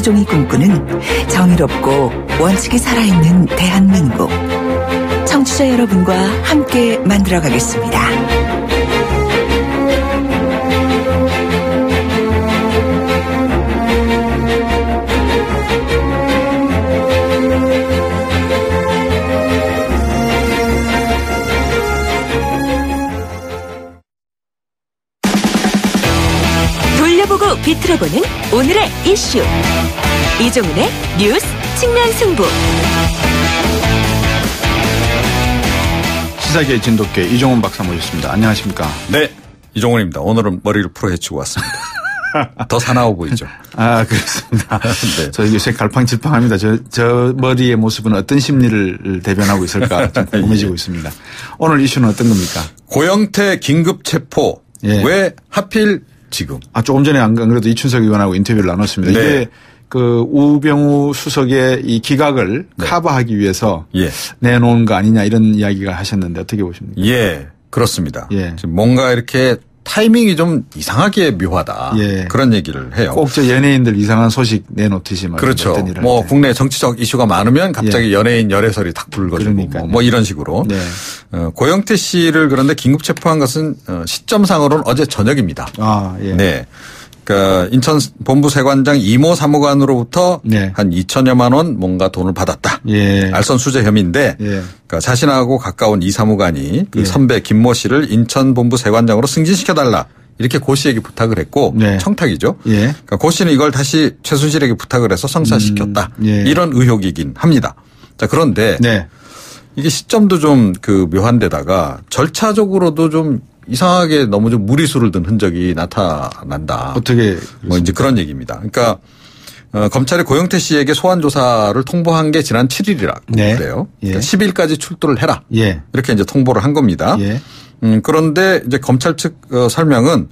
김수종이 꿈꾸는 정의롭고 원칙이 살아있는 대한민국. 청취자 여러분과 함께 만들어가겠습니다. 돌려보고 비틀어보는 오늘의 이슈. 이종훈의 뉴스 측면 승부. 시사계 진돗개 이종훈 박사 모셨습니다. 안녕하십니까? 네, 이종훈입니다. 오늘은 머리를 풀어 헤치고 왔습니다. 더 사나워 보이죠? 아, 그렇습니다. 네. 저 요새 갈팡질팡합니다. 저 머리의 모습은 어떤 심리를 대변하고 있을까 좀 궁금해지고 예. 있습니다. 오늘 이슈는 어떤 겁니까? 고영태 긴급 체포. 예. 왜 하필 지금? 조금 전에 안 그래도 이춘석 의원하고 인터뷰를 나눴습니다. 네. 이게 그 우병우 수석의 이 기각을 네. 커버하기 위해서 예. 내놓은 거 아니냐 이런 이야기가 하셨는데 어떻게 보십니까? 예, 그렇습니다. 예. 지금 뭔가 이렇게 타이밍이 좀 이상하게 묘하다. 예. 그런 얘기를 해요. 꼭 저 연예인들 이상한 소식 내놓듯이 말이죠. 그렇죠. 어떤 일을 뭐 할 때. 국내 정치적 이슈가 많으면 갑자기 연예인 열애설이 탁 불거지고 뭐 이런 식으로. 네. 고영태 씨를 그런데 긴급 체포한 것은 시점상으로는 어제 저녁입니다. 아, 예. 네. 그러니까 인천 본부 세관장 이모 사무관으로부터 네. 한 2천여만 원 뭔가 돈을 받았다. 예. 알선 수재 혐의인데 예. 그러니까 자신하고 가까운 이 사무관이 그 예. 선배 김모 씨를 인천 본부 세관장으로 승진시켜달라. 이렇게 고 씨에게 부탁을 했고 네. 청탁이죠. 예. 그러니까 고 씨는 이걸 다시 최순실에게 부탁을 해서 성사시켰다. 예. 이런 의혹이긴 합니다. 자, 그런데 네. 이게 시점도 좀 그 묘한 데다가 절차적으로도 좀 이상하게 너무 좀 무리수를 둔 흔적이 나타난다. 어떻게 뭐 이제 그런 얘기입니다. 그러니까 검찰이 고영태 씨에게 소환 조사를 통보한 게 지난 7일이라 네. 그래요. 예. 그러니까 10일까지 출두를 해라. 예. 이렇게 이제 통보를 한 겁니다. 예. 그런데 이제 검찰 측 설명은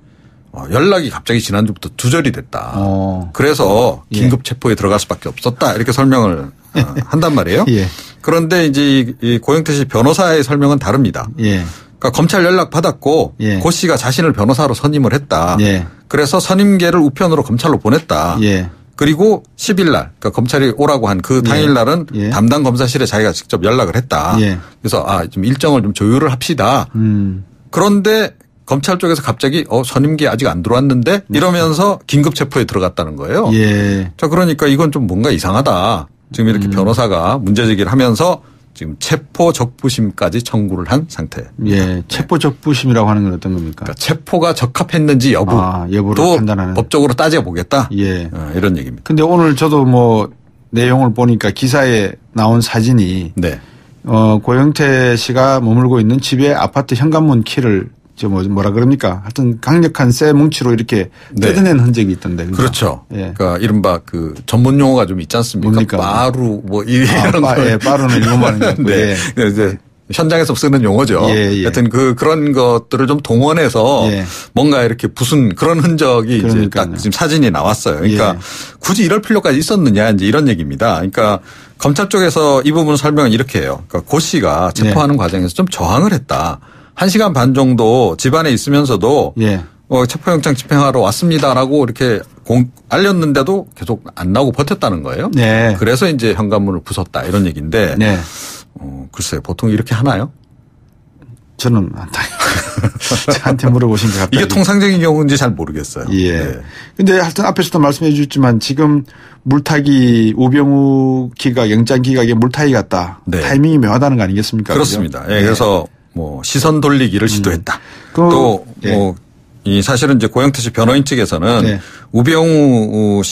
연락이 갑자기 지난주부터 두절이 됐다. 그래서 긴급 체포에 들어갈 수밖에 없었다. 이렇게 설명을 한단 말이에요. 예. 그런데 이제 이 고영태 씨 변호사의 설명은 다릅니다. 예. 그러니까 검찰 연락 받았고 예. 고 씨가 자신을 변호사로 선임을 했다. 예. 그래서 선임계를 우편으로 검찰로 보냈다. 예. 그리고 10일 날, 그러니까 검찰이 오라고 한 그 당일 날은 예. 담당 검사실에 자기가 직접 연락을 했다. 예. 그래서 좀 일정을 좀 조율을 합시다. 그런데 검찰 쪽에서 갑자기 선임계 아직 안 들어왔는데 이러면서 긴급 체포에 들어갔다는 거예요. 예. 자, 그러니까 이건 좀 뭔가 이상하다. 지금 이렇게 변호사가 문제 제기를 하면서 지금 체포 적부심까지 청구를 한 상태. 예. 체포 적부심이라고 하는 건 어떤 겁니까? 그러니까 체포가 적합했는지 여부를 또 판단하는. 법적으로 따져보겠다. 예. 이런 얘기입니다. 근데 오늘 저도 뭐 내용을 보니까 기사에 나온 사진이 네. 고영태 씨가 머물고 있는 집의 아파트 현관문 키를 뭐라 그럽니까? 하여튼 강력한 쇠 뭉치로 이렇게 뜯어낸 흔적이 있던데. 그죠? 그렇죠. 예. 그러니까 이른바 그 전문 용어가 좀 있지 않습니까? 뭡니까? 빠루 뭐 이런 거. 예, 빠루는 일본말인 것 같고. 네. 예. 이제 현장에서 쓰는 용어죠. 예. 하여튼 그런 것들을 좀 동원해서 예. 뭔가 이렇게 부순 그런 흔적이 이제 딱 지금 사진이 나왔어요. 그러니까 굳이 이럴 필요까지 있었느냐 이제 이런 얘기입니다. 그러니까 검찰 쪽에서 이 부분 설명은 이렇게 해요. 그러니까 고 씨가 체포하는 과정에서 좀 저항을 했다. 1시간 반 정도 집안에 있으면서도 체포영장 집행하러 왔습니다라고 이렇게 알렸는데도 계속 안 나오고 버텼다는 거예요. 네. 그래서 이제 현관문을 부쉈다 이런 얘기인데 네. 글쎄요. 보통 이렇게 하나요? 저는 저한테 물어보신 것 같아요. 이게 통상적인 경우인지 잘 모르겠어요. 예. 네. 근데 하여튼 앞에서도 말씀해 주셨지만 지금 물타기 우병우 기각 영장 기각에 물타기 같다. 네. 타이밍이 묘하다는 거 아니겠습니까? 그렇습니다. 그죠? 예. 그래서 뭐 시선 돌리기를 시도했다. 또 예. 이 사실은 이제 고영태 씨 변호인 측에서는 네. 우병우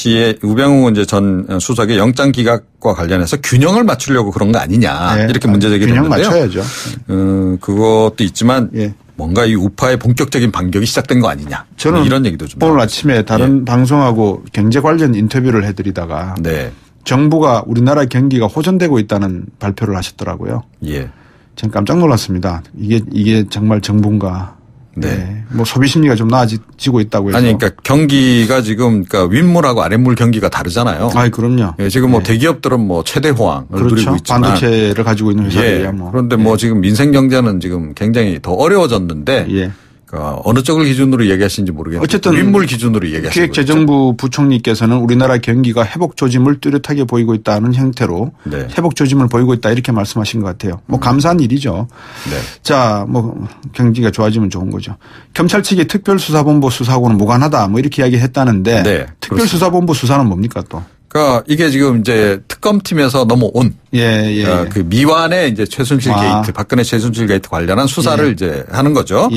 이제 전 수석의 영장 기각과 관련해서 균형을 맞추려고 그런 거 아니냐. 네. 이렇게 문제 제기를 균형 했는데요. 맞춰야죠. 그것도 있지만 예. 뭔가 이 우파의 본격적인 반격이 시작된 거 아니냐. 저는 이런 얘기도 좀 오늘 나왔어요. 아침에 다른 방송하고 경제 관련 인터뷰를 해드리다가 네. 정부가 우리나라 경기가 호전되고 있다는 발표를 하셨더라고요. 예. 전 깜짝 놀랐습니다. 이게 정말 정부인가. 네. 뭐 소비 심리가 좀 나아지고 있다고 해서. 아니, 그러니까 경기가 지금 그러니까 윗물하고 아랫물 경기가 다르잖아요. 아이, 그럼요. 예, 지금 뭐 대기업들은 뭐 최대 호황을 그렇죠. 누리고 있지만 반도체를 가지고 있는 회사들이야 뭐. 그런데 뭐 지금 민생 경제는 지금 굉장히 더 어려워졌는데 그러니까 어느 쪽을 기준으로 얘기하시는지 모르겠는데 어쨌든 윗물 기준으로 얘기하시는 기획재정부 부총리께서는 우리나라 경기가 회복 조짐을 뚜렷하게 보이고 있다는 형태로 네. 회복 조짐을 보이고 있다 이렇게 말씀하신 것 같아요. 뭐 감사한 일이죠. 네. 자, 뭐 경기가 좋아지면 좋은 거죠. 경찰 측이 특별수사본부 수사하고는 무관하다 뭐 이렇게 이야기했다는데 네, 특별수사본부 수사는 뭡니까 또? 그러니까 이게 지금 이제 특검팀에서 넘어온 그 미완의 이제 최순실 게이트, 박근혜 최순실 게이트 관련한 수사를 이제 하는 거죠.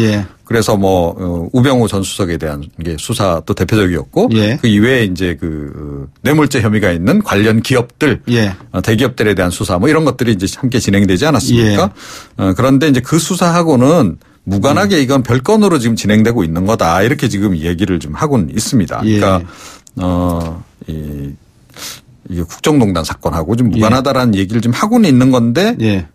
그래서 뭐 우병우 전 수석에 대한 게 수사도 대표적이었고 그 이외에 이제 그 뇌물죄 혐의가 있는 관련 기업들, 대기업들에 대한 수사 뭐 이런 것들이 이제 함께 진행되지 않았습니까? 그런데 이제 그 수사하고는 무관하게 이건 별건으로 지금 진행되고 있는 거다 이렇게 지금 얘기를 좀 하고는 있습니다. 그러니까 이게 국정농단 사건하고 좀 무관하다라는 얘기를 좀 하고는 있는 건데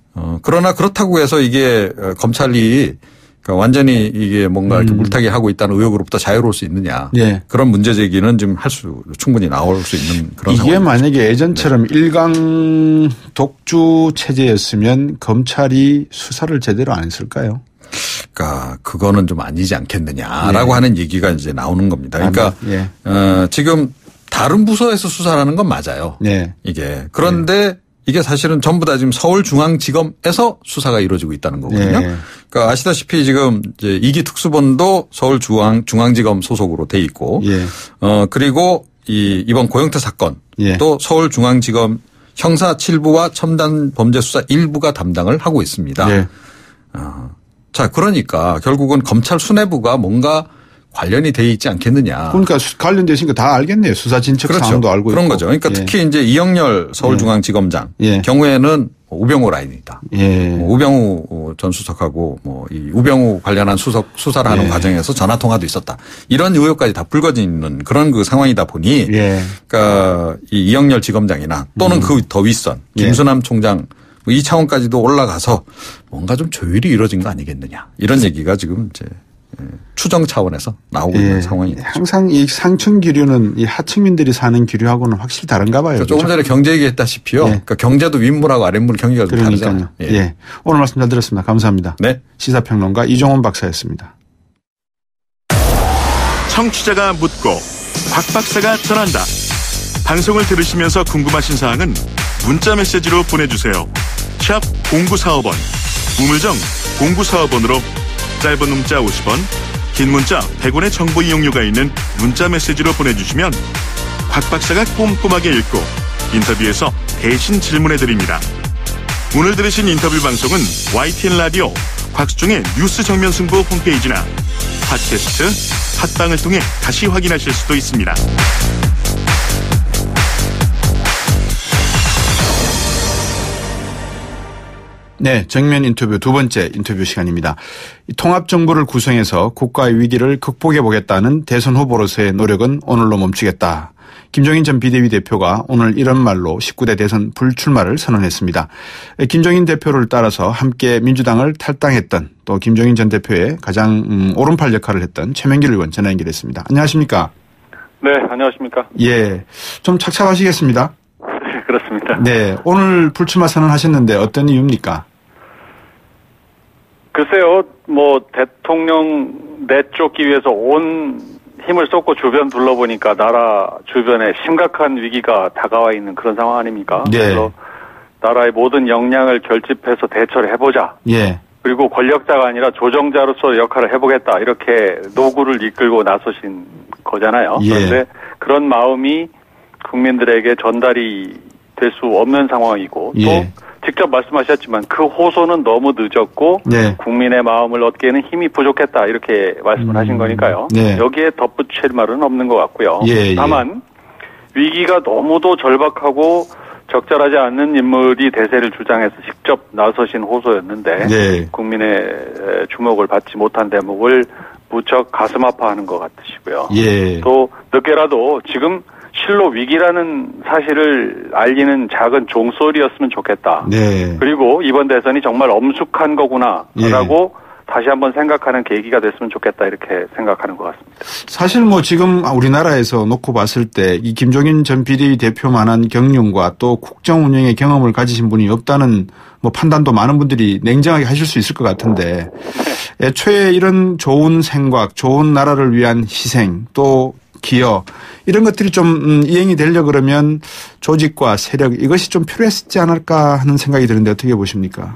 그러나 그렇다고 해서 이게 검찰이 그러니까 완전히 이게 뭔가 이렇게 물타기 하고 있다는 의혹으로부터 자유로울 수 있느냐 그런 문제 제기는 좀 할 수 충분히 나올 수 있는 그런 이게 상황입니다. 만약에 예전처럼 일강 독주 체제였으면 검찰이 수사를 제대로 안 했을까요? 그러니까 그거는 좀 아니지 않겠느냐라고 하는 얘기가 이제 나오는 겁니다. 그러니까 지금 다른 부서에서 수사하는 건 맞아요. 이게. 그런데 이게 사실은 전부 다 지금 서울중앙지검에서 수사가 이루어지고 있다는 거거든요. 그러니까 아시다시피 지금 이제 2기 특수본도 서울중앙지검 소속으로 돼 있고, 그리고 이번 고영태 사건 또 서울중앙지검 형사 7부와 첨단 범죄 수사 1부가 담당을 하고 있습니다. 자, 그러니까 결국은 검찰 수뇌부가 뭔가 관련이 돼 있지 않겠느냐. 그러니까 관련돼 있으니까 다 알겠네요. 수사 진척 상황도 알고 그런 있고. 거죠. 그러니까 특히 이제 이영렬 서울중앙지검장 경우에는 우병우 라인이다. 우병우 전 수석하고 뭐 이 우병우 관련한 수사를 하는 과정에서 전화 통화도 있었다. 이런 의혹까지 다 불거져 있는 그런 그 상황이다 보니 그러니까 이 이영렬 지검장이나 또는 그 더 윗선 김수남 총장 이 차원까지도 올라가서 뭔가 좀 조율이 이루어진 거 아니겠느냐. 이런 얘기가 지금 이제 추정 차원에서 나오고 있는 상황입니다. 항상 이 상층 기류는 이 하층민들이 사는 기류하고는 확실히 다른가 봐요. 그러니까 조금 전에 경제 얘기했다시피요. 그러니까 경제도 윗물하고 아랫물 경기가 좀 다르잖아요. 오늘 말씀 잘 들었습니다. 감사합니다. 시사평론가 이종원 박사였습니다. 청취자가 묻고 박 박사가 전한다. 방송을 들으시면서 궁금하신 사항은 문자 메시지로 보내주세요. 샵 0945번 우물정 0945번으로 짧은 문자 50원, 긴 문자 100원의 정보 이용료가 있는 문자 메시지로 보내주시면 박 박사가 꼼꼼하게 읽고 인터뷰에서 대신 질문해드립니다. 오늘 들으신 인터뷰 방송은 YTN 라디오 곽수종의 뉴스 정면 승부 홈페이지나 팟캐스트, 팟빵을 통해 다시 확인하실 수도 있습니다. 정면 인터뷰 두 번째 인터뷰 시간입니다. 통합정부를 구성해서 국가의 위기를 극복해보겠다는 대선 후보로서의 노력은 오늘로 멈추겠다. 김종인 전 비대위 대표가 오늘 이런 말로 19대 대선 불출마를 선언했습니다. 김종인 대표를 따라서 함께 민주당을 탈당했던 또 김종인 전 대표의 가장 오른팔 역할을 했던 최명길 의원 전화 연결했습니다. 안녕하십니까? 네, 안녕하십니까? 좀 착착하시겠습니다. 그렇습니다. 오늘 불출마 선언하셨는데 어떤 이유입니까? 글쎄요, 뭐 대통령 내쫓기 위해서 온 힘을 쏟고 주변 둘러보니까 나라 주변에 심각한 위기가 다가와 있는 그런 상황 아닙니까? 그래서 나라의 모든 역량을 결집해서 대처를 해보자. 그리고 권력자가 아니라 조정자로서 역할을 해보겠다. 이렇게 노구를 이끌고 나서신 거잖아요. 그런데 그런 마음이 국민들에게 전달이 될 수 없는 상황이고 또 직접 말씀하셨지만 그 호소는 너무 늦었고 국민의 마음을 얻기에는 힘이 부족했다 이렇게 말씀을 하신 거니까요. 여기에 덧붙일 말은 없는 것 같고요. 다만 위기가 너무도 절박하고 적절하지 않는 인물이 대세를 주장해서 직접 나서신 호소였는데 국민의 주목을 받지 못한 대목을 무척 가슴 아파하는 것 같으시고요. 또 늦게라도 지금 실로 위기라는 사실을 알리는 작은 종소리였으면 좋겠다. 그리고 이번 대선이 정말 엄숙한 거구나라고 다시 한번 생각하는 계기가 됐으면 좋겠다 이렇게 생각하는 것 같습니다. 사실 뭐 지금 우리나라에서 놓고 봤을 때 이 김종인 전 비대위 대표만한 경륜과 또 국정 운영의 경험을 가지신 분이 없다는 뭐 판단도 많은 분들이 냉정하게 하실 수 있을 것 같은데 애초에 이런 좋은 생각, 좋은 나라를 위한 희생, 또 기여 이런 것들이 좀 이행이 되려 그러면 조직과 세력 이것이 좀 필요했지 않을까 하는 생각이 드는데 어떻게 보십니까?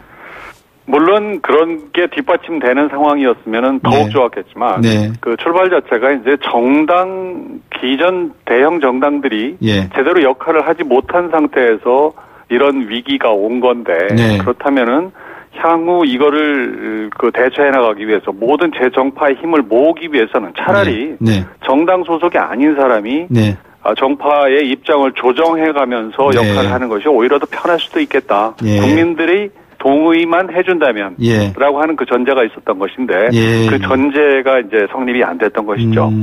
물론 그런 게 뒷받침되는 상황이었으면 더욱 네. 좋았겠지만 네. 그 출발 자체가 이제 정당 기존 대형 정당들이 예. 제대로 역할을 하지 못한 상태에서 이런 위기가 온 건데 네. 그렇다면은 향후 이거를 그 대처해 나가기 위해서 모든 제정파의 힘을 모으기 위해서는 차라리 네. 네. 정당 소속이 아닌 사람이 네. 정파의 입장을 조정해가면서 네. 역할을 하는 것이 오히려 더 편할 수도 있겠다. 예. 국민들이 동의만 해준다면 예. 라고 하는 그 전제가 있었던 것인데 예. 그 전제가 이제 성립이 안 됐던 것이죠.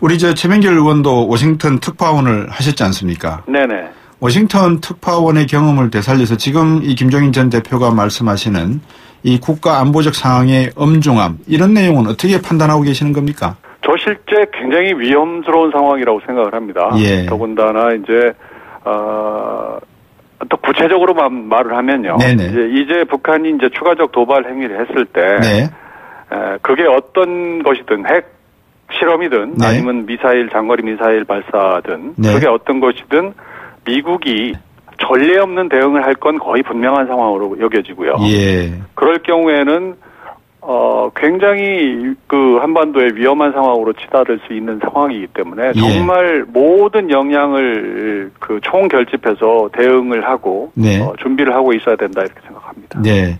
우리 최명길 의원도 워싱턴 특파원을 하셨지 않습니까? 네네. 워싱턴 특파원의 경험을 되살려서 지금 이 김종인 전 대표가 말씀하시는 이 국가 안보적 상황의 엄중함 이런 내용은 어떻게 판단하고 계시는 겁니까? 저 실제 굉장히 위험스러운 상황이라고 생각을 합니다. 예. 더군다나 이제 또 구체적으로 말을 하면요. 네네. 이제 북한이 이제 추가적 도발 행위를 했을 때 네. 그게 어떤 것이든 핵 실험이든 네. 아니면 미사일 장거리 미사일 발사든 네. 그게 어떤 것이든 미국이 전례 없는 대응을 할 건 거의 분명한 상황으로 여겨지고요. 예. 그럴 경우에는 굉장히 그 한반도의 위험한 상황으로 치달을 수 있는 상황이기 때문에 예. 정말 모든 역량을 그 총결집해서 대응을 하고 네. 준비를 하고 있어야 된다 이렇게 생각합니다. 네.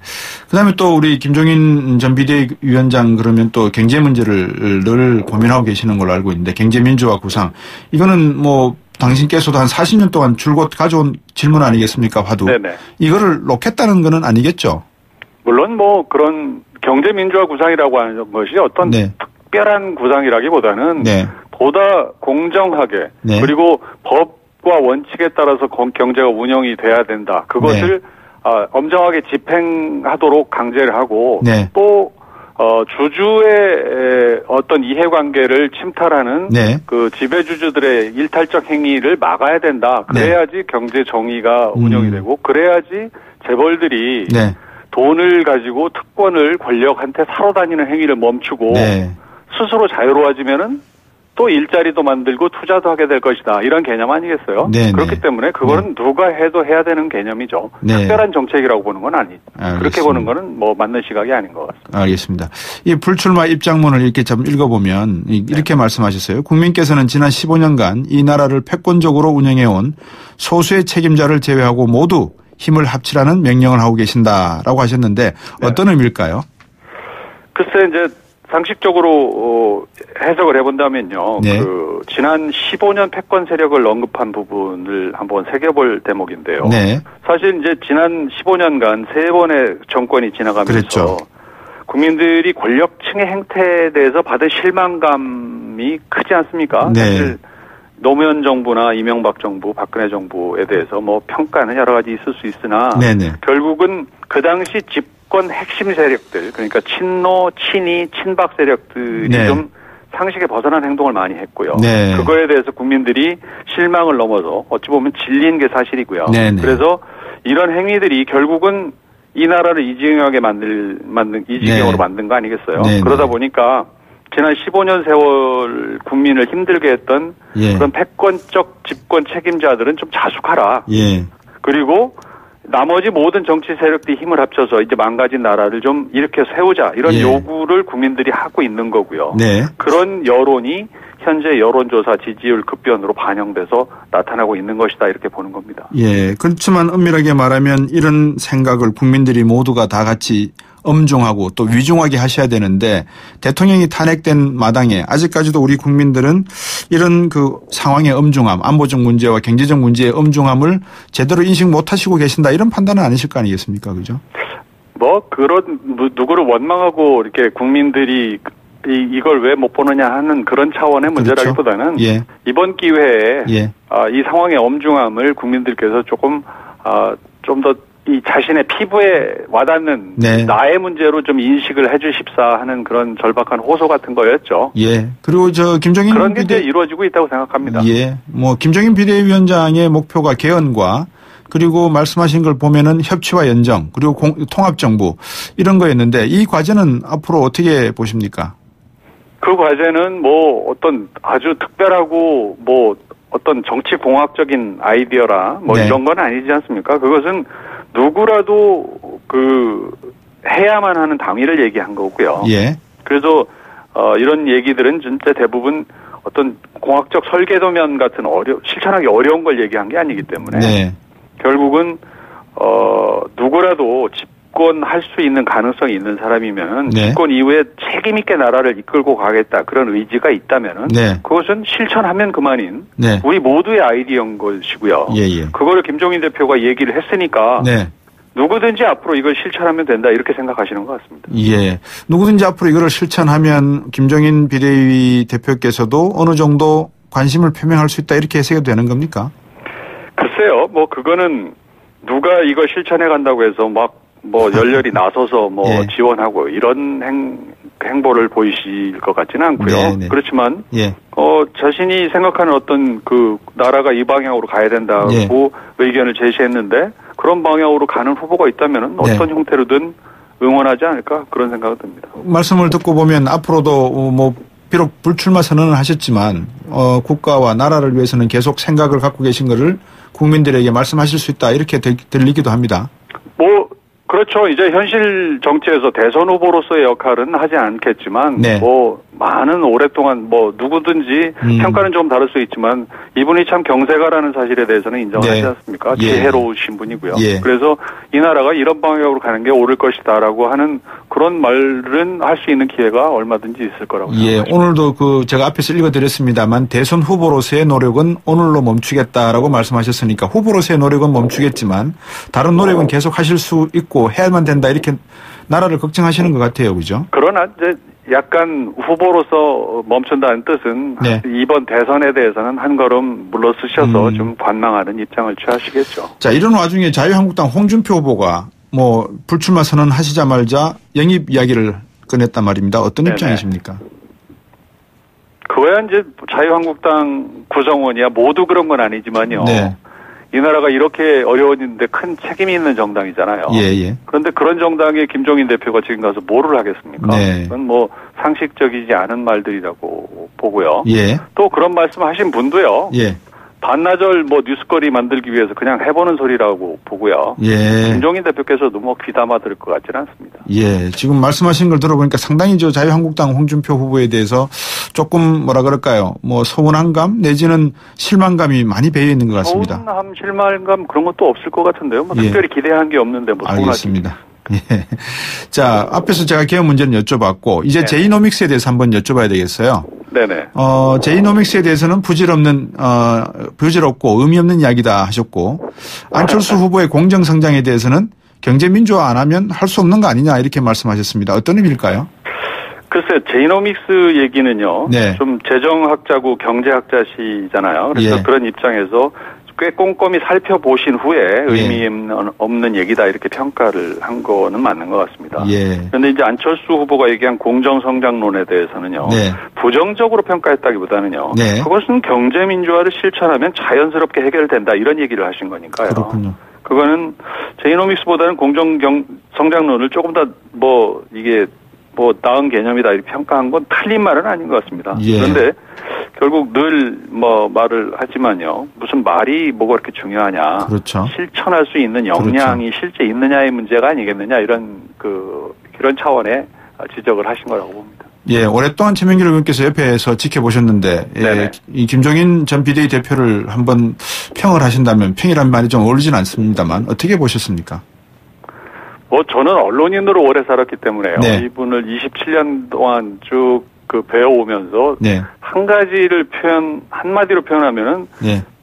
그다음에 또 우리 김종인 전 비대위원장 그러면 또 경제 문제를 늘 고민하고 계시는 걸로 알고 있는데 경제 민주화 구상 이거는 뭐 당신께서도 한 40년 동안 줄곧 가져온 질문 아니겠습니까? 화두. 네네. 이거를 놓겠다는 거는 아니겠죠? 물론 뭐 그런 경제 민주화 구상이라고 하는 것이 어떤 네. 특별한 구상이라기보다는 네. 보다 공정하게 네. 그리고 법과 원칙에 따라서 경제가 운영이 돼야 된다. 그것을 엄정하게 집행하도록 강제를 하고 네. 또 주주의 어떤 이해관계를 침탈하는 네. 그 지배주주들의 일탈적 행위를 막아야 된다. 그래야지 경제 정의가 운영이 되고 그래야지 재벌들이 네. 돈을 가지고 특권을 권력한테 사러 다니는 행위를 멈추고 네. 스스로 자유로워지면은 또 일자리도 만들고 투자도 하게 될 것이다. 이런 개념 아니겠어요? 네, 그렇기 네. 때문에 그거는 누가 해도 해야 되는 개념이죠. 네. 특별한 정책이라고 보는 건 아니죠. 알겠습니다. 그렇게 보는 거는 뭐 맞는 시각이 아닌 것 같습니다. 알겠습니다. 이 불출마 입장문을 이렇게 좀 읽어보면 이렇게 말씀하셨어요. 국민께서는 지난 15년간 이 나라를 패권적으로 운영해온 소수의 책임자를 제외하고 모두 힘을 합치라는 명령을 하고 계신다라고 하셨는데 어떤 의미일까요? 글쎄 이제 상식적으로 해석을 해본다면요. 네. 그 지난 15년 패권 세력을 언급한 부분을 한번 새겨볼 대목인데요. 네. 사실 이제 지난 15년간 3번의 정권이 지나가면서 그랬죠. 국민들이 권력층의 행태에 대해서 받은 실망감이 크지 않습니까? 네. 사실 노무현 정부나 이명박 정부, 박근혜 정부에 대해서 뭐 평가는 여러 가지 있을 수 있으나 네네. 결국은 그 당시 집권 핵심 세력들 그러니까 친노, 친이, 친박 세력들이 네. 좀 상식에 벗어난 행동을 많이 했고요. 네. 그거에 대해서 국민들이 실망을 넘어서 어찌 보면 질린 게 사실이고요. 네네. 그래서 이런 행위들이 결국은 이 나라를 이지경하게 이지경으로 네. 만든 거 아니겠어요? 네네. 그러다 보니까 지난 15년 세월 국민을 힘들게 했던 예. 그런 패권적 집권 책임자들은 좀 자숙하라. 예. 그리고 나머지 모든 정치 세력들이 힘을 합쳐서 이제 망가진 나라를 좀 일으켜 세우자. 이런 예. 요구를 국민들이 하고 있는 거고요. 네. 그런 여론이 현재 여론조사 지지율 급변으로 반영돼서 나타나고 있는 것이다. 이렇게 보는 겁니다. 예. 그렇지만 엄밀하게 말하면 이런 생각을 국민들이 모두가 다 같이 엄중하고 또 위중하게 하셔야 되는데 대통령이 탄핵된 마당에 아직까지도 우리 국민들은 이런 그 상황의 엄중함, 안보적 문제와 경제적 문제의 엄중함을 제대로 인식 못하시고 계신다 이런 판단은 아니실 거 아니겠습니까, 그죠? 뭐 그런 누구를 원망하고 이렇게 국민들이 이걸 왜 못 보느냐 하는 그런 차원의 문제라기보다는 예. 이번 기회에 예. 이 상황의 엄중함을 국민들께서 조금 좀 더 이 자신의 피부에 와닿는 네. 나의 문제로 좀 인식을 해주십사 하는 그런 절박한 호소 같은 거였죠. 예. 그리고 김종인 그런 게 이제 이루어지고 있다고 생각합니다. 예. 뭐 김종인 비대위원장의 목표가 개헌과 그리고 말씀하신 걸 보면은 협치와 연정 그리고 통합정부 이런 거였는데 이 과제는 앞으로 어떻게 보십니까? 그 과제는 뭐 어떤 아주 특별하고 뭐 어떤 정치공학적인 아이디어라 뭐 이런 건 아니지 않습니까? 그것은 누구라도 그 해야만 하는 당위를 얘기한 거고요. 예. 그래서 이런 얘기들은 진짜 대부분 어떤 공학적 설계도면 같은 실천하기 어려운 걸 얘기한 게 아니기 때문에 결국은 누구라도 집권할 수 있는 가능성이 있는 사람이면 집권 이후에 책임 있게 나라를 이끌고 가겠다 그런 의지가 있다면은 그것은 실천하면 그만인 우리 모두의 아이디어인 것이고요. 그거를 김종인 대표가 얘기를 했으니까 누구든지 앞으로 이걸 실천하면 된다 이렇게 생각하시는 것 같습니다. 예, 누구든지 앞으로 이걸 실천하면 김종인 비대위 대표께서도 어느 정도 관심을 표명할 수 있다 이렇게 해석이 되는 겁니까? 글쎄요, 뭐 그거는 누가 이거 실천해 간다고 해서 막 뭐 열렬히 나서서 뭐 지원하고 이런 행보를 보이실 것 같지는 않고요. 그렇지만 자신이 생각하는 어떤 그 나라가 이 방향으로 가야 된다고 의견을 제시했는데 그런 방향으로 가는 후보가 있다면 어떤 형태로든 응원하지 않을까 그런 생각이 듭니다. 말씀을 듣고 보면 앞으로도 뭐 비록 불출마 선언을 하셨지만 국가와 나라를 위해서는 계속 생각을 갖고 계신 거를 국민들에게 말씀하실 수 있다 이렇게 들리기도 합니다. 뭐 그렇죠. 이제 현실 정치에서 대선 후보로서의 역할은 하지 않겠지만 뭐 많은 오랫동안 뭐 누구든지 평가는 좀 다를 수 있지만 이분이 참 경제가라는 사실에 대해서는 인정하지 않습니까? 지혜로우신 분이고요. 그래서 이 나라가 이런 방향으로 가는 게 옳을 것이다라고 하는 그런 말은 할 수 있는 기회가 얼마든지 있을 거라고 생각합니다. 오늘도 그 제가 앞에서 읽어드렸습니다만 대선 후보로서의 노력은 오늘로 멈추겠다라고 말씀하셨으니까 후보로서의 노력은 멈추겠지만 다른 노력은 계속 하실 수 있고 해야만 된다 이렇게 나라를 걱정하시는 것 같아요. 그죠? 그러나 이제 약간 후보로서 멈춘다는 뜻은 이번 대선에 대해서는 한 걸음 물러서셔서 좀 관망하는 입장을 취하시겠죠. 자, 이런 와중에 자유한국당 홍준표 후보가 뭐 불출마 선언하시자마자 영입 이야기를 꺼냈단 말입니다. 어떤 입장이십니까? 그거야 이제 자유한국당 구성원이야 모두 그런 건 아니지만요. 이 나라가 이렇게 어려웠는데 큰 책임이 있는 정당이잖아요. 그런데 그런 정당에 김종인 대표가 지금 가서 뭐를 하겠습니까? 그건 뭐 상식적이지 않은 말들이라고 보고요. 또 그런 말씀하신 분도요. 반나절 뭐 뉴스거리 만들기 위해서 그냥 해보는 소리라고 보고요. 김종인 대표께서도 뭐 귀담아 들을 것 같지는 않습니다. 지금 말씀하신 걸 들어보니까 상당히 저 자유한국당 홍준표 후보에 대해서 조금 뭐라 그럴까요? 뭐 서운한 감 내지는 실망감이 많이 배어 있는 것 같습니다. 서운함, 실망감 그런 것도 없을 것 같은데요. 뭐 특별히 기대한 게 없는데 뭐 서운하지. 알겠습니다. 자, 앞에서 제가 개헌 문제는 여쭤봤고 이제 제이노믹스에 대해서 한번 여쭤봐야 되겠어요. 제이노믹스에 대해서는 부질없고 의미 없는 이야기다 하셨고 안철수 후보의 공정성장에 대해서는 경제민주화 안 하면 할 수 없는 거 아니냐 이렇게 말씀하셨습니다. 어떤 의미일까요? 글쎄요, 제이노믹스 얘기는요. 좀 재정학자고 경제학자시잖아요. 그래서 그런 입장에서 꽤 꼼꼼히 살펴보신 후에 의미 없는 얘기다 이렇게 평가를 한 거는 맞는 것 같습니다. 그런데 이제 안철수 후보가 얘기한 공정성장론에 대해서는요. 부정적으로 평가했다기보다는요. 그것은 경제민주화를 실천하면 자연스럽게 해결된다 이런 얘기를 하신 거니까요. 그렇군요. 그거는 제이노믹스보다는 공정성장론을 조금 더 뭐 이게 뭐 나은 개념이다 이렇게 평가한 건 틀린 말은 아닌 것 같습니다. 그런데 결국 늘 뭐 말을 하지만요. 무슨 말이 뭐가 그렇게 중요하냐. 실천할 수 있는 역량이 실제 있느냐의 문제가 아니겠느냐 이런 이런 차원의 지적을 하신 거라고 봅니다. 오랫동안 최명길 의원께서 옆에서 지켜보셨는데 이 김종인 전 비대위 대표를 한번 평을 하신다면 평이란 말이 좀 어울리진 않습니다만 어떻게 보셨습니까? 뭐 저는 언론인으로 오래 살았기 때문에요. 이분을 27년 동안 쭉 배워오면서 한 가지를 한마디로 표현하면은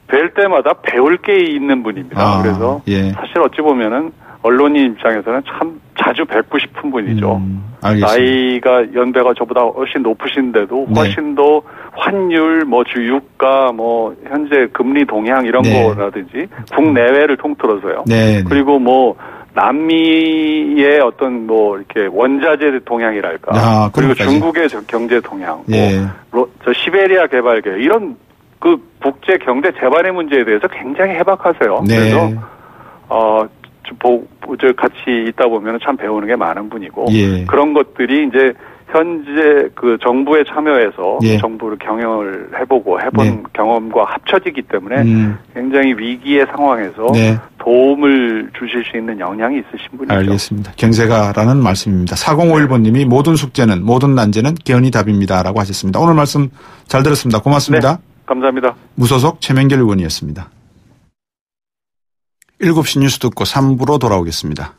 뵐 때마다 배울 게 있는 분입니다. 그래서 사실 어찌 보면은 언론인 입장에서는 참 자주 뵙고 싶은 분이죠. 나이가 연배가 저보다 훨씬 높으신데도 훨씬 더 환율, 뭐 주유가, 뭐 현재 금리 동향 이런 거라든지 국내외를 통틀어서요. 그리고 뭐 남미의 어떤 뭐 이렇게 원자재 동향이랄까. 그리고 중국의 경제 동향. 저 시베리아 개발 계획 이런 국제 경제 재반의 문제에 대해서 굉장히 해박하세요. 그래서 같이 있다 보면 참 배우는 게 많은 분이고 예. 그런 것들이 이제 현재 그 정부에 참여해서 예. 정부를 경영을 해본 네. 경험과 합쳐지기 때문에 굉장히 위기의 상황에서 네. 도움을 주실 수 있는 역량이 있으신 분이죠. 알겠습니다. 경제가라는 말씀입니다. 4051번님이 모든 숙제는 모든 난제는 개헌이 답입니다라고 하셨습니다. 오늘 말씀 잘 들었습니다. 고맙습니다. 네, 감사합니다. 무소속 최명길 의원이었습니다. 7시 뉴스 듣고 3부로 돌아오겠습니다.